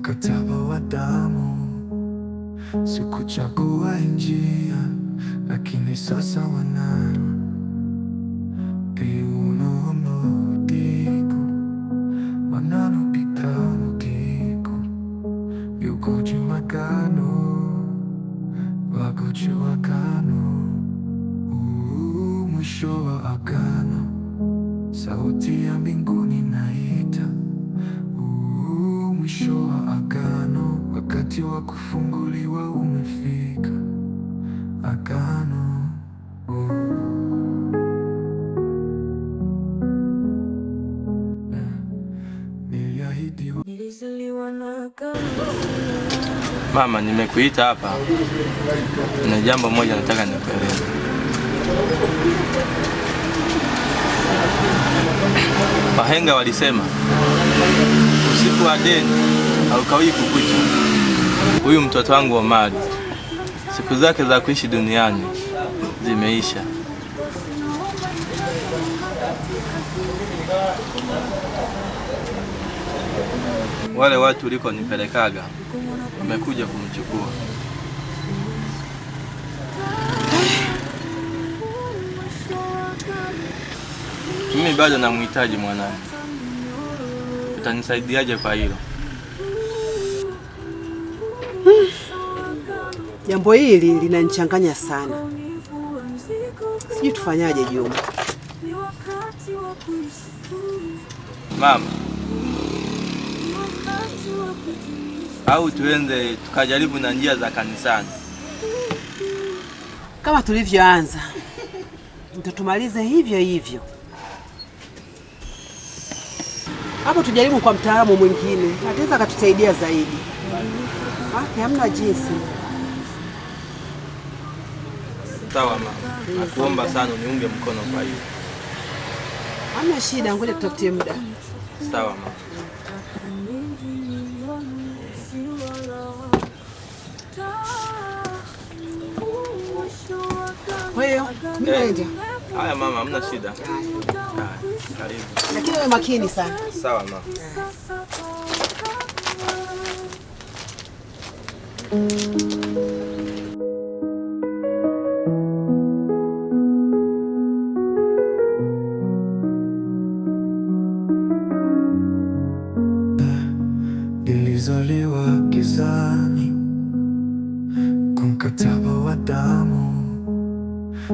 mkataba wa damu. Sikuchagua njia, lakini sasa wanayo. Piuno mudiko, manano pitano kiko. Yuko jua kano, wako jua kano. Mwisho wa agano, sauti ya mbinguni naita. Mwisho wa agano, wakati wa kufunguliwa umefika. Agano niliahidiwa. Mama, nimekuita hapa na jambo moja nataka nikueleze. Wahenga walisema usiku wa deni haukawii kukucha. Huyu mtoto wangu Omari, siku zake za kuishi duniani zimeisha. Wale watu ulikonipelekaga wamekuja kumchukua. Mimi bado namhitaji mwanangu. Utanisaidiaje kwa hilo? Jambo hili linanichanganya sana. Sijui tufanyaje Juma. Mama, au tuende tukajaribu na njia za kanisani kama tulivyoanza, ndio tumalize hivyo hivyo. Hapo tujaribu kwa mtaalamu mwingine, ataweza akatusaidia zaidi. Hamna jinsi. Sawa mama, nakuomba sana uniunge mkono kwa hiyo. Hamna shida, ngoja tutafutie muda. Sawa mama. Wewe, mimi haya mama, hamna shida. Karibu. Lakini wewe makini sana. Sawa mama. Nilizaliwa gizani kwa mkataba wa damu.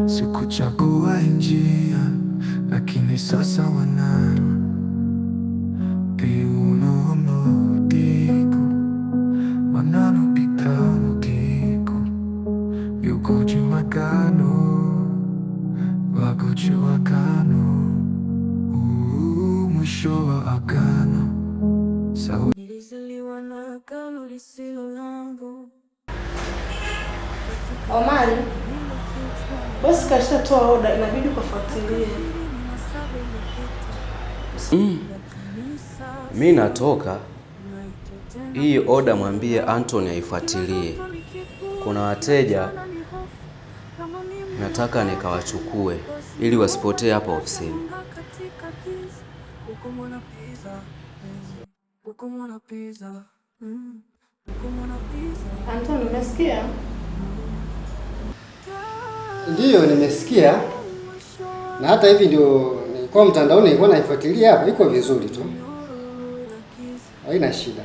Sikuchagua njia, lakini sasa wanayo. Piuno mudiko, manano pitano kiko. Yuko jua kano, wako jua kano. Mwisho wa agano, nilizaliwa na agano lisilo langu. Omari, bosi kashatoa oda, inabidi kufuatilia. Mimi natoka. Hii oda mwambie Anthony aifuatilie. Kuna wateja nataka nikawachukue ili wasipotee hapa ofisini. Anthony, umesikia? Ndiyo, nimesikia. Na hata hivi ndio nilikuwa mtandaoni, nilikuwa naifuatilia hapa, iko vizuri tu. Haina shida.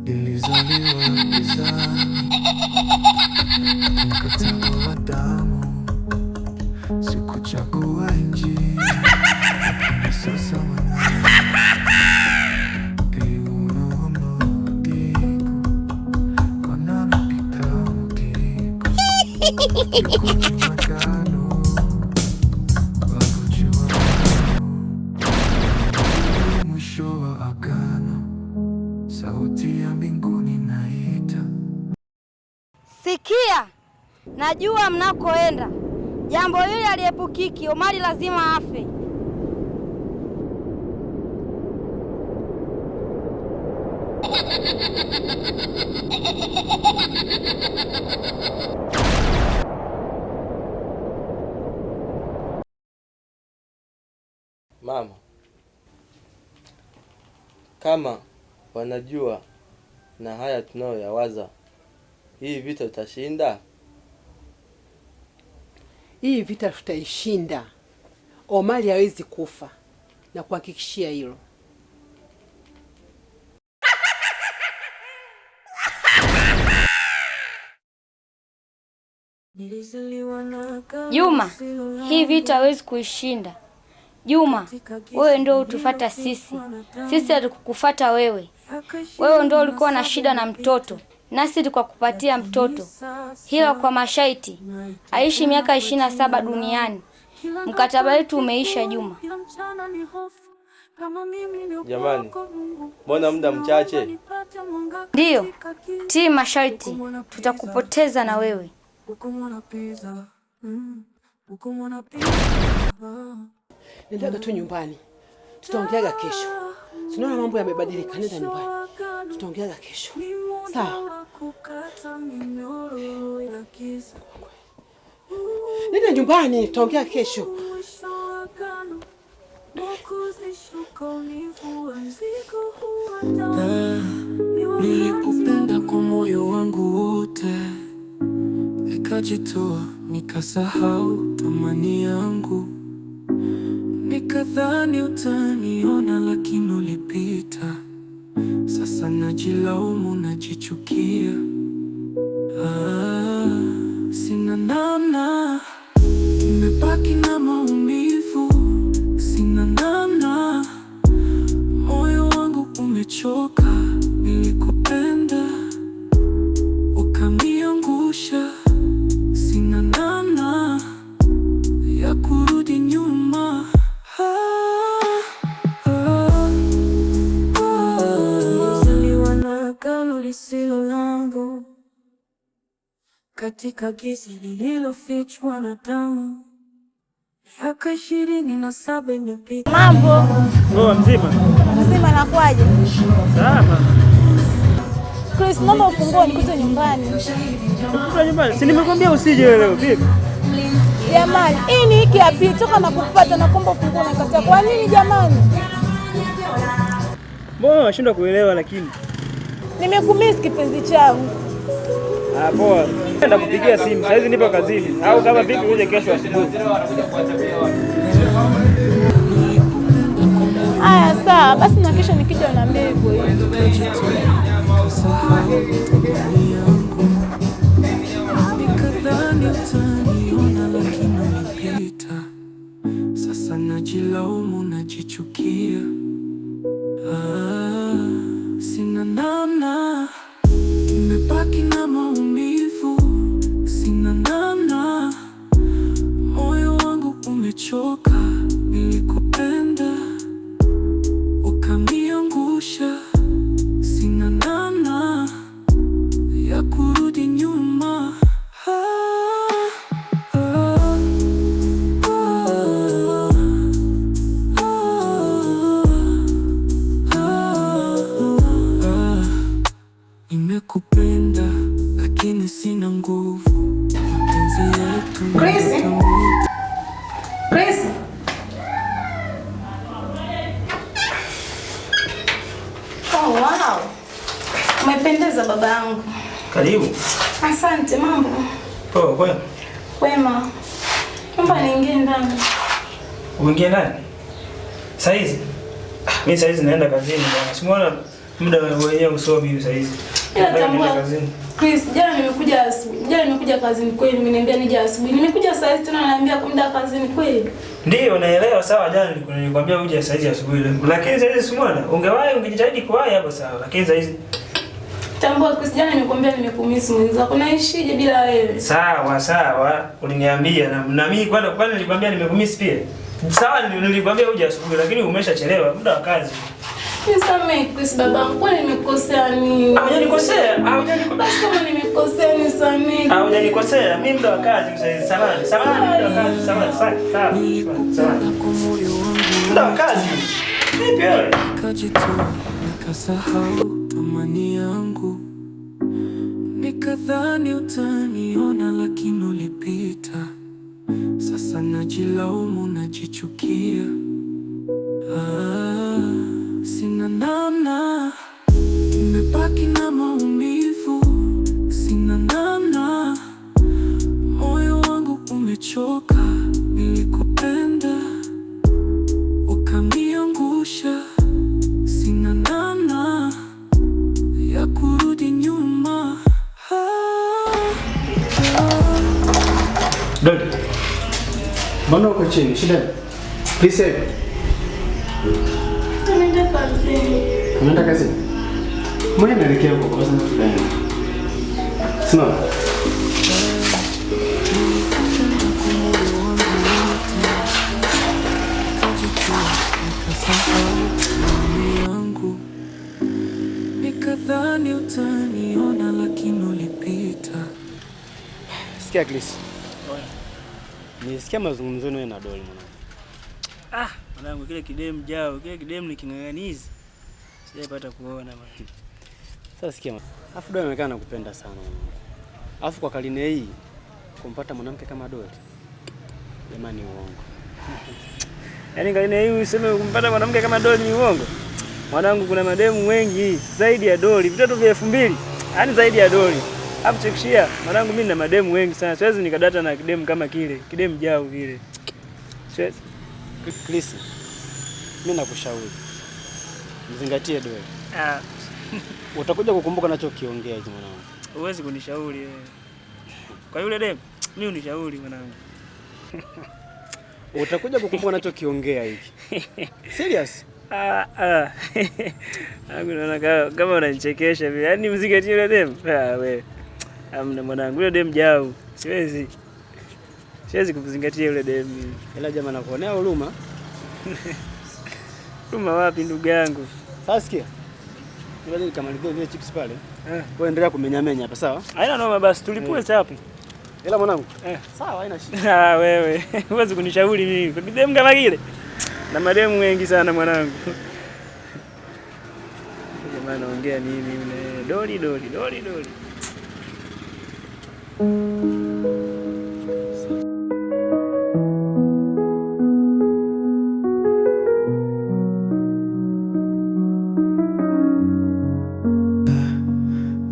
Nilizaliwa gizani, mkataba wa damu. Sikuchagua njia, lakini sasa wanayo. Piuno mudiko, manano pitano kiko. Yuko jua kano, wako jua kano. Mwisho wa agano, sauti ya mbinguni naita. Sikia, najua mnakoenda. Jambo hili aliepukiki, Omari lazima afe. Mama, kama wanajua na haya tunayoyawaza, hii vita tutashinda? Hii vita tutaishinda. Omari hawezi kufa na kuhakikishia hilo. Juma, hii vita hawezi kuishinda. Juma, wewe ndio utufata sisi. Sisi hatukukufuata wewe. Wewe ndio ulikuwa na shida na mtoto, nasi tukakupatia mtoto. Hila kwa mashaiti aishi miaka 27 duniani. Mkataba wetu umeisha Juma. Jamani, mbona muda mchache? Ndiyo, tii masharti, tutakupoteza na wewe. Nenda tu nyumbani. Tutaongeaga kesho. Tunaona mambo yamebadilika, nenda nyumbani. Tutaongeaga kesho. Sawa. Nenda nyumbani, tutaongea kesho. Nilikupenda kwa moyo wangu wote, nikajitoa nikasahau thamani yangu, nikadhani utaniona lakini ulipita. Sasa najilaumu, najichukia. Sina namna, nimebaki na maumivu. Sina namna, moyo wangu umechoka. Nilikupenda ukaniangusha. Sina namna ya kurudi nyuma. Nilizaliwa na agano lisilo langu, katika giza lililofichwa na damu. Miaka 27 imepita. Mambo. Oh, mzima. Mzima, nakwaje? Salama. Chris, naomba ufungue nikute nyumbani. Ukute nyumbani? Si nimekwambia usije leo, vipi? Jamani, hii ni hiki yapi? Toka nakupata na kuomba ufungue nikataa. Kwa nini jamani? Mbona unashindwa kuelewa lakini? Nimekumiss kipenzi changu. Poa. Nenda kupigia simu. Sasa hizi nipo kazini. Au kama vipi uje kesho asubuhi. Aya, sawa. Basi na kesho nikija uniambie hivyo hivyo. Nikadhani utaniona lakini ulipita. Sasa najilaumu, najichukia. Sina namna, nimebaki na maumivu. Sina namna, moyo wangu umechoka. Nilikupenda ukaniangusha. Sina namna ya kurudi nyuma. Nimekupenda lakini sina nguvu. Mapenzi yetu Chris. Chris. Oh, wow. Umependeza baba yangu. Karibu. Asante. Mambo? Poa, kwema. Kwema. Naomba niingie ndani. Uingie ndani? Saizi? Mimi saizi naenda kazini bwana. Simuona muda wenyewe usomi saizi. Chris, jana nimekuja kazini kweli, nimeniambia nije asubuhi. Nimekuja saa hizi tena naambia kwa muda kazini kweli. Ndio naelewa, sawa. Jana nilikwambia uje saa hizi asubuhi, lakini saa hizi simuona. Ungewahi, ungejitahidi kuwahi hapo sawa, lakini saa hizi tambua Chris, jana nimekwambia nimekumisi mwenzako. Naishije bila wewe? Sawa, uliniambia na mimi kwani nilikwambia nimekumisi pia. Sawa, nilikwambia uje asubuhi lakini umeshachelewa muda wa kazi. Nisamehe Chris babangu, kwani nimekosea nini? Hujanikosea. Basi kama nimekosea nisamehe. Hujanikosea, mimi muda wa kazi sasa. Samahani, muda wa kazi. Sawa. Muda wa kazi. Vipi wewe? nikajitoa nikasahau thamani yangu. Nikadhani utaniona lakini ulipita. Sasa najilaumu, najichukia. Sina namna, nimebaki na maumivu. Sina namna, moyo wangu umechoka. Nilikupenda ukaniangusha. Sina namna ya kurudi nyuma. Dodi, mbona uko chini? Shida ni? Please help. Tunaenda kazini. Unaenda kazini? Mbona naelekea huko kwa sababu tunaenda? Simama. Nikadhani utaniona lakini ulipita. Sikia Chris. Nisikia mazungumzo yenu na Doli mwanangu. Mwanangu kile kidemu jao, kile kidemu ni king'ang'anizi. Sijapata kuona bwana. Sasa sikia. Afu Doli anaonekana anakupenda sana. Afu kwa karine hii kumpata mwanamke kama Doli, jamani uongo. Yaani karine hii useme kumpata mwanamke kama Doli ni uongo? Mwanangu kuna mademu wengi zaidi ya Doli, vitoto vya 2000. Yaani zaidi ya Doli. Hapo chekishia, mwanangu mimi na mademu wengi sana. Siwezi nikadata na kidemu kama kile, kidemu jao kile. Siwezi. Chris, mimi nakushauri mzingatie Doli. Utakuja kukumbuka nachokiongea hicho mwanangu. Huwezi kunishauri wewe. Kwa yule demu, mimi unishauri mwanangu. Utakuja kukumbuka nachokiongea hiki. Serious? Naona kama unanichekesha vile. Yaani mzingatie yule demu. Wewe. Amna mwanangu, yule demu jao. Siwezi kuzingatia yule demu. Ila jamaa nakuonea huruma. Huruma wapi ndugu yangu? Sasa sikia. Ngoja nikamalizie vile chips pale. Wewe endelea kumenyamenya hapa sawa? Haina noma basi tulipue chapi. Ila mwanangu. Sawa haina shida. Wewe. Huwezi kunishauri mimi. Kwa demu kama kile. Na mademu wengi sana mwanangu. Jamaa anaongea nini yule? Doli.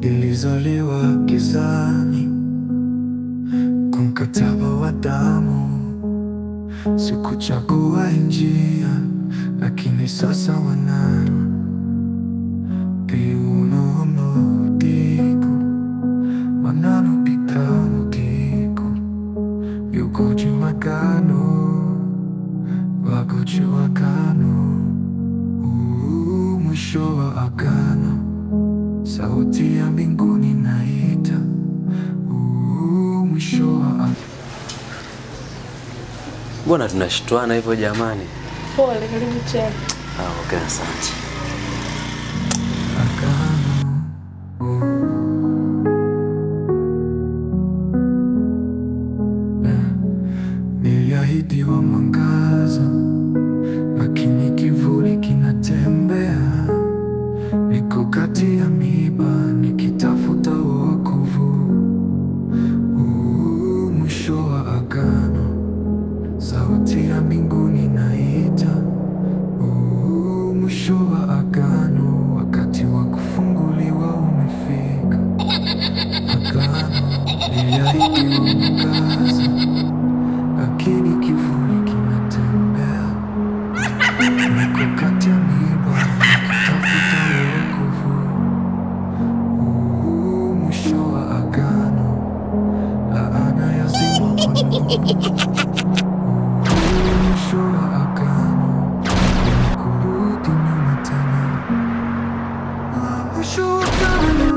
Nilizaliwa gizani kwa mkataba wa damu. Sikuchagua njia, lakini sasa wanaro piuno modigo manano pitano kiko yukoji magano wagoji wakano mwisho wa agano. Sauti ya mbinguni naita mwisho wa agano. Mbona tunashitwana hivyo jamani? Pole, karibu chai. Okay, asante. Niliahidiwa mwangaza, lakini kivuli kinatembea. Niko kati ya miiba nikitafuta wokovu. Mwisho wa agano. Sauti ya mbinguni naita mwisho wa agano. Wakati wa kufunguliwa umefika. Agano niliahidiwa mwangaza, lakini kivuli kinatembea. Niko kati ya miiba nikitafuta wokovu. Mwisho wa agano. Laana yazimwa kwa nuru. Mwisho wa agano. Kurudi nyuma tena. Mwisho wa agano.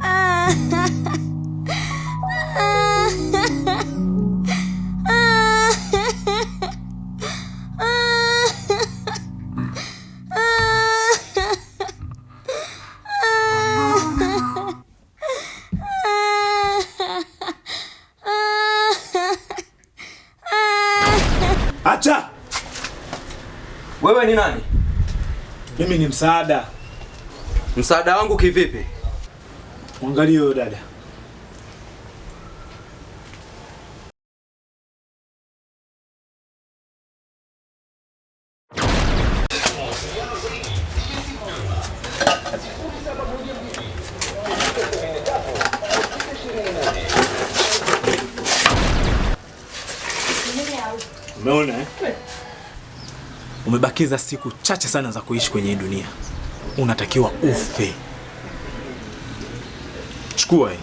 Ha ha ha. Acha! Wewe ni nani? Mimi ni msaada. Msaada wangu kivipi? Mwangalie huyo dada. Umeona Umebakiza siku chache sana za kuishi kwenye hii dunia. Unatakiwa ufe. Chukua hii.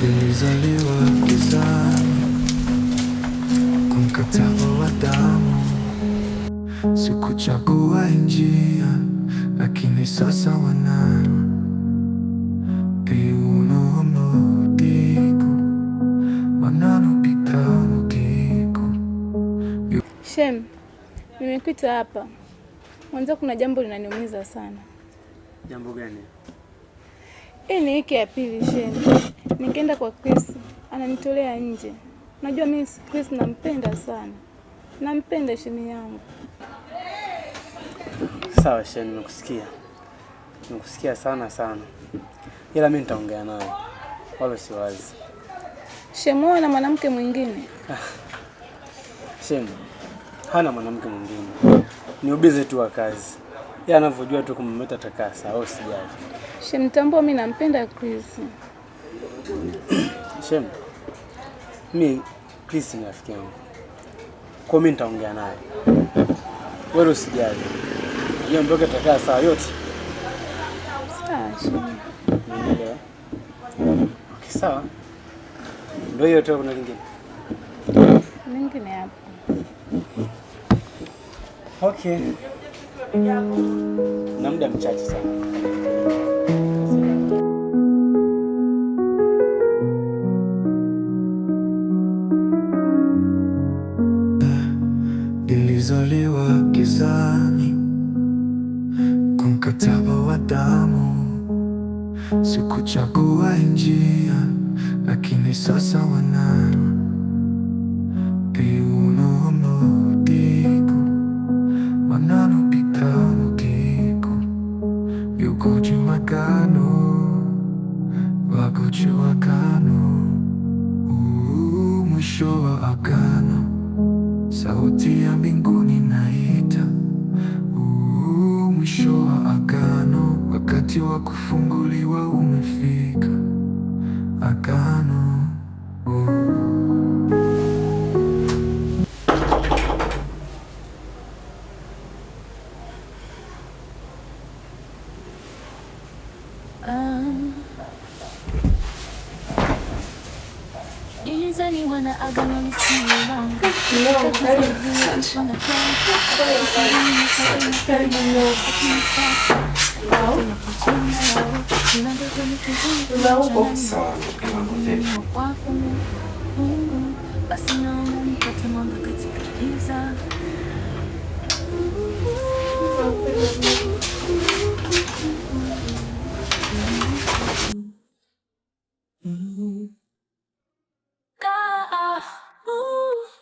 Nilizaliwa gizani kwa mkataba wa damu, sikuchagua njia, lakini sasa wanayo. Shem, nimekuita hapa. Mwanzo kuna jambo linaniumiza sana. Jambo gani? Hii ni wiki ya pili Shem. Nikaenda kwa Chris, ananitolea nje. Najua mimi Chris nampenda sana. Nampenda Shem yangu. Sawa Shem, nimekusikia. Nimekusikia sana sana. Ila mimi nitaongea naye. Wala siwazi. Shem, wewe na mwanamke mwingine? Shem, hana mwanamke mwingine. Ni ubize tu wa kazi. Yeye anavyojua tu kumemeta takasa au sijali. Shem, tambua mimi nampenda Chris. Shem, mimi Chris ni rafiki yangu. Kwa mimi nitaongea naye. Wewe usijali. Yeye mboga takasa yote. Sawa Shem. Unaelewa? Okay, sawa. Ndio hiyo tu, kuna lingine? Lingine hapo. Okay. Na muda mchache sana. Nilizaliwa gizani kwa mkataba wa damu, sikuchagua njia, lakini sasa wanayo. Mwisho wa agano, sauti ya mbinguni naita. Mwisho wa agano, wakati wa kufunguliwa umefika. Agano.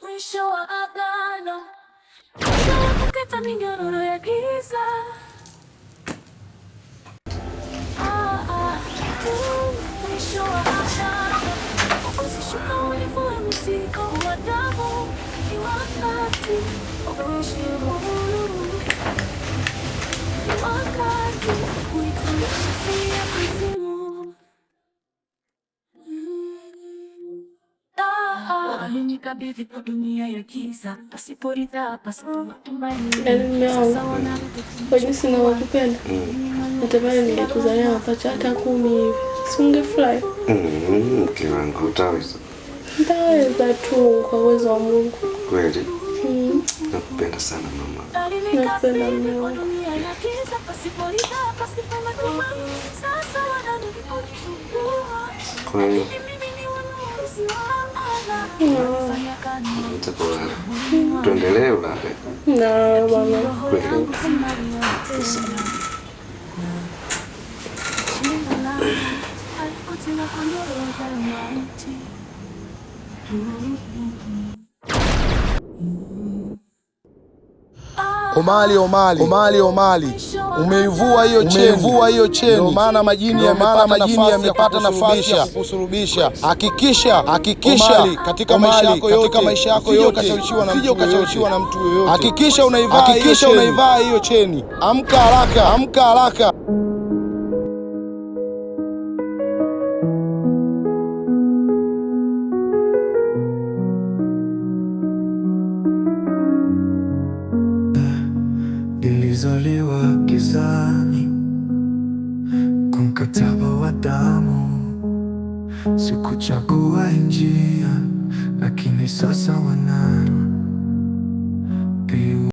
Mwisho wa agano, kukata minyororo ya giza. Mwisho wa agano, usishuka ulivue mzigo wa damu. Ni wakati wa kuishi huru, ni wakati kuitumisha si ya kuzimu. Nikabidhi kwa dunia ya giza, pasipo ridhaa, pasipo matumaini. Kwa jinsi ninavyokupenda, natamani ningekuzalia mapacha hata 10 hivi. Si ungefurahi? Mke wangu, utaweza? Nitaweza tu kwa uwezo wa Mungu. Kweli? Nakupenda sana mama. Nakupenda mama. Kwa hiyo tuendelee ulale. Na mama. Omali, umeivua hiyo cheni, ndio maana majini yamepata nafasi ya kukusulubisha. Hakikisha katika maisha yako yote usije ukashawishiwa na mtu yoyote. Hakikisha unaivaa hiyo cheni. Amka haraka. Nilizaliwa gizani kwa mkataba wa damu, sikuchagua njia, lakini sasa wanayo.